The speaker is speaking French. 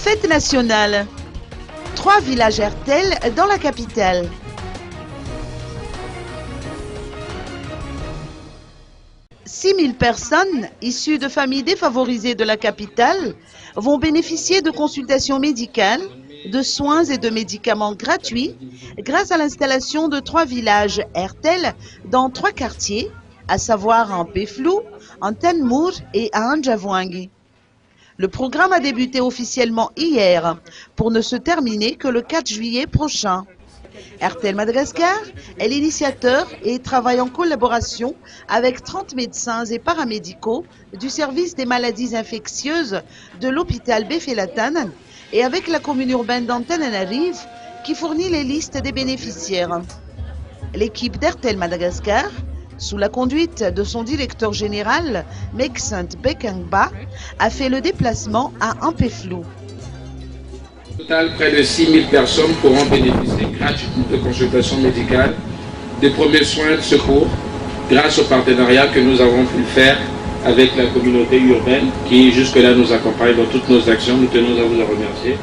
Fête nationale. 3 villages Airtel dans la capitale. « 6 000 personnes issues de familles défavorisées de la capitale vont bénéficier de consultations médicales, de soins et de médicaments gratuits grâce à l'installation de 3 villages Airtel dans 3 quartiers, à savoir en Peflou, en Tenmour et à Anjavwangi. Le programme a débuté officiellement hier pour ne se terminer que le 4 juillet prochain. Airtel Madagascar est l'initiateur et travaille en collaboration avec 30 médecins et paramédicaux du service des maladies infectieuses de l'hôpital Befelatan et avec la commune urbaine d'Antananarive qui fournit les listes des bénéficiaires. L'équipe d'Airtel Madagascar, sous la conduite de son directeur général, Mexant Bekangba, a fait le déplacement à Ampeflou. Au total, près de 6 000 personnes pourront bénéficier gratuitement de consultations médicales, de premiers soins de secours, grâce au partenariat que nous avons pu faire avec la communauté urbaine qui jusque-là nous accompagne dans toutes nos actions. Nous tenons à vous en remercier.